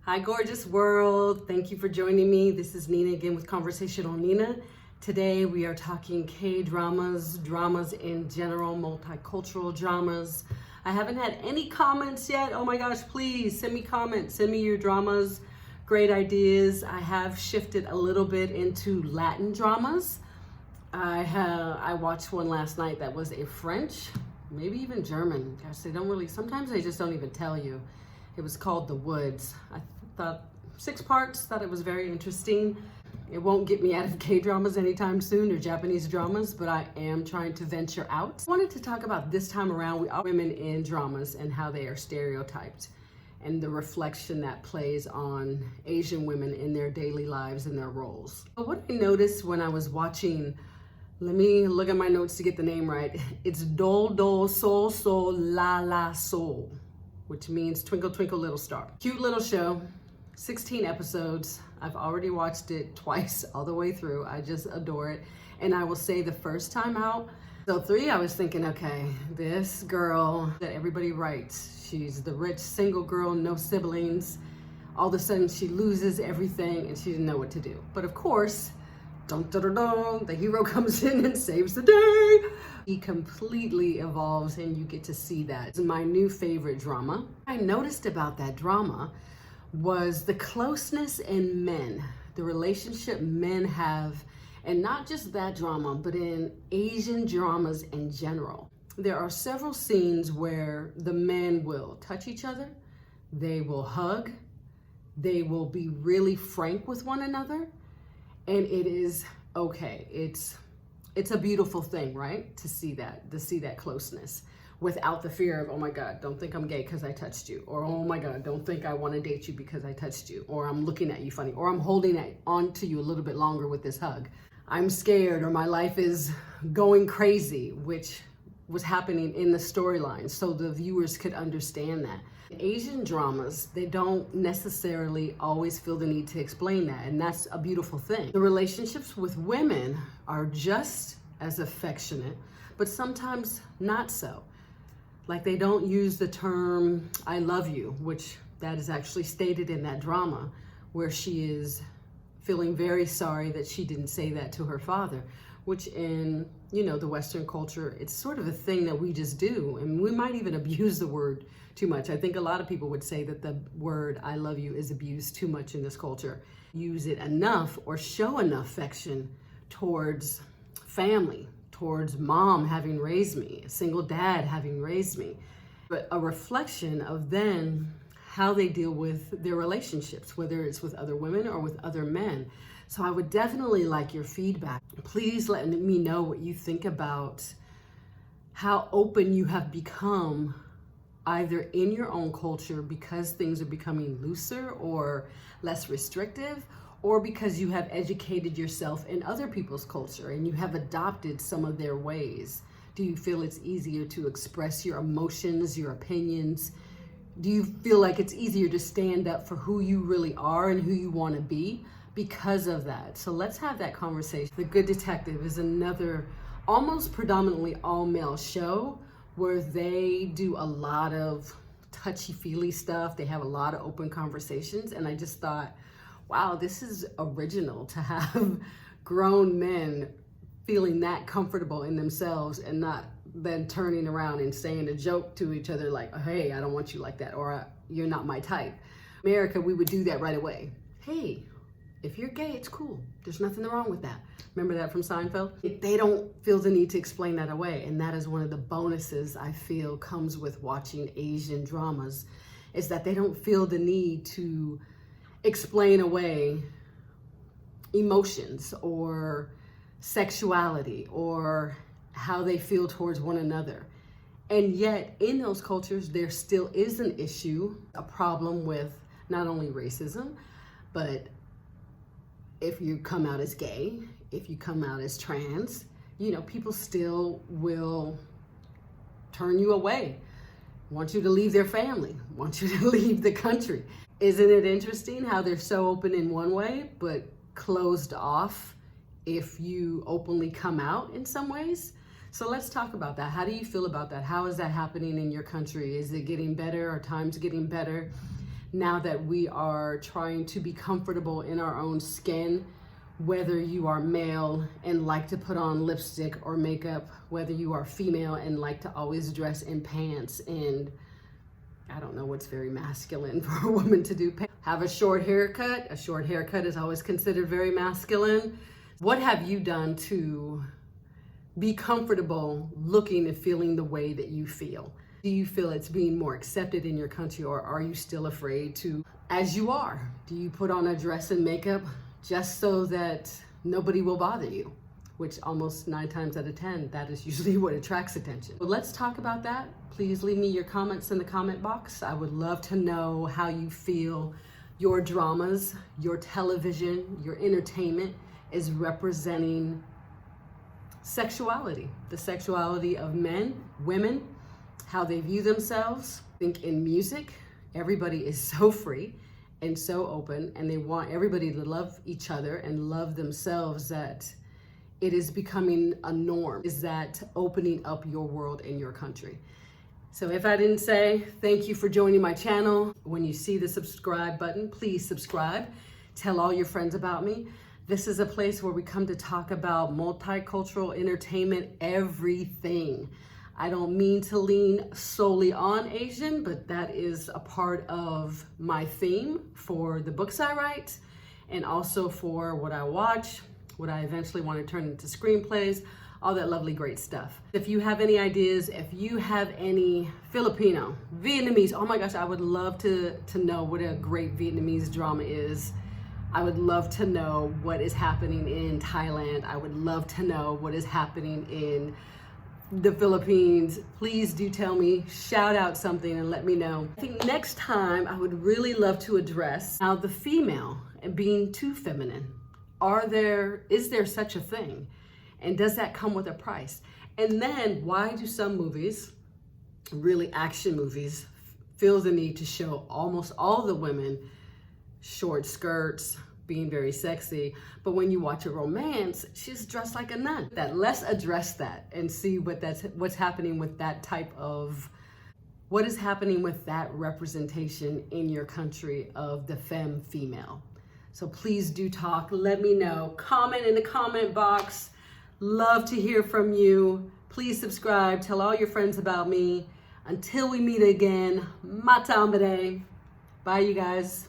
Hi, gorgeous world. Thank you for joining me. This is Nina again with Conversational Nina. Today we are talking K-dramas, dramas in general, multicultural dramas. I haven't had any comments yet. Oh my gosh, please send me comments. Send me your dramas, great ideas. I have shifted a little bit into Latin dramas. I watched one last night that was a French, maybe even German. Gosh, sometimes they just don't even tell you. It was called The Woods. I thought 6 parts, thought it was very interesting. It won't get me out of K-dramas anytime soon or Japanese dramas, but I am trying to venture out. I wanted to talk about this time around, we are women in dramas and how they are stereotyped and the reflection that plays on Asian women in their daily lives and their roles. But what I noticed when I was watching, let me look at my notes to get the name right. It's Dol Dol Sol Sol La La Sol, which means Twinkle Twinkle Little Star. Cute little show, 16 episodes. I've already watched it twice all the way through. I just adore it. And I will say the first time out, so 3, I was thinking, okay, this girl that everybody writes, she's the rich single girl, no siblings. All of a sudden she loses everything and she didn't know what to do. But of course, dun, dun, dun, dun, the hero comes in and saves the day. He completely evolves and you get to see that. It's my new favorite drama. I noticed about that drama was the closeness in men, the relationship men have, and not just that drama, but in Asian dramas in general. There are several scenes where the men will touch each other, they will hug, they will be really frank with one another, and it is okay. It's a beautiful thing, right? To see that closeness without the fear of, oh my God, don't think I'm gay because I touched you. Or, oh my God, don't think I want to date you because I touched you. Or I'm looking at you funny. Or I'm holding on to you a little bit longer with this hug. I'm scared, or my life is going crazy, which was happening in the storyline, so the viewers could understand that. Asian dramas, they don't necessarily always feel the need to explain that, and that's a beautiful thing. The relationships with women are just as affectionate, but sometimes not so. Like, they don't use the term, I love you, which that is actually stated in that drama, where she is feeling very sorry that she didn't say that to her father, which in, the Western culture, it's sort of a thing that we just do. And we might even abuse the word too much. I think a lot of people would say that the word I love you is abused too much in this culture. Use it enough or show enough affection towards family, towards mom having raised me, a single dad having raised me, but a reflection of then how they deal with their relationships, whether it's with other women or with other men. So I would definitely like your feedback. Please let me know what you think about how open you have become either in your own culture because things are becoming looser or less restrictive, or because you have educated yourself in other people's culture and you have adopted some of their ways. Do you feel it's easier to express your emotions, your opinions? Do you feel like it's easier to stand up for who you really are and who you want to be because of that? So let's have that conversation. The Good Detective is another almost predominantly all-male show where they do a lot of touchy-feely stuff. They have a lot of open conversations, and I just thought, wow, this is original to have grown men feeling that comfortable in themselves and not then turning around and saying a joke to each other like, hey, I don't want you like that, or you're not my type. America, we would do that right away. Hey, if you're gay, it's cool. There's nothing wrong with that. Remember that from Seinfeld? They don't feel the need to explain that away. And that is one of the bonuses I feel comes with watching Asian dramas, is that they don't feel the need to explain away emotions or sexuality or how they feel towards one another. And yet in those cultures, there still is an issue, a problem with not only racism, but if you come out as gay, if you come out as trans, people still will turn you away, want you to leave their family, want you to leave the country. Isn't it interesting how they're so open in one way, but closed off if you openly come out in some ways? So let's talk about that. How do you feel about that? How is that happening in your country? Is it getting better? Are times getting better? now that we are trying to be comfortable in our own skin, whether you are male and like to put on lipstick or makeup, whether you are female and like to always dress in pants, and I don't know what's very masculine for a woman to do. Have a short haircut. A short haircut is always considered very masculine. What have you done to be comfortable looking and feeling the way that you feel? Do you feel it's being more accepted in your country, or are you still afraid to, as you are? Do you put on a dress and makeup just so that nobody will bother you? Which almost 9 times out of 10, that is usually what attracts attention. Well, let's talk about that. Please leave me your comments in the comment box. I would love to know how you feel your dramas, your television, your entertainment is representing sexuality, the sexuality of men, women, how they view themselves. I think in music, everybody is so free and so open, and they want everybody to love each other and love themselves, that it is becoming a norm. Is that opening up your world in your country? So if I didn't say thank you for joining my channel, when you see the subscribe button, please subscribe. Tell all your friends about me. This is a place where we come to talk about multicultural entertainment, everything. I don't mean to lean solely on Asian, but that is a part of my theme for the books I write, and also for what I watch, what I eventually want to turn into screenplays, all that lovely great stuff. If you have any ideas, if you have any Filipino, Vietnamese, oh my gosh, I would love to know what a great Vietnamese drama is. I would love to know what is happening in Thailand. I would love to know what is happening in the Philippines. Please do tell me, shout out something and let me know. I think next time I would really love to address how the female and being too feminine. Is there such a thing? And does that come with a price? And then why do some movies, really action movies, feel the need to show almost all the women short skirts, being very sexy, but when you watch a romance, she's dressed like a nun? Let's address that and see what's happening with that type of, what is happening with that representation in your country of the femme female. So please do talk, let me know, comment in the comment box. Love to hear from you. Please subscribe, tell all your friends about me. Until we meet again, mata ambere. Bye you guys.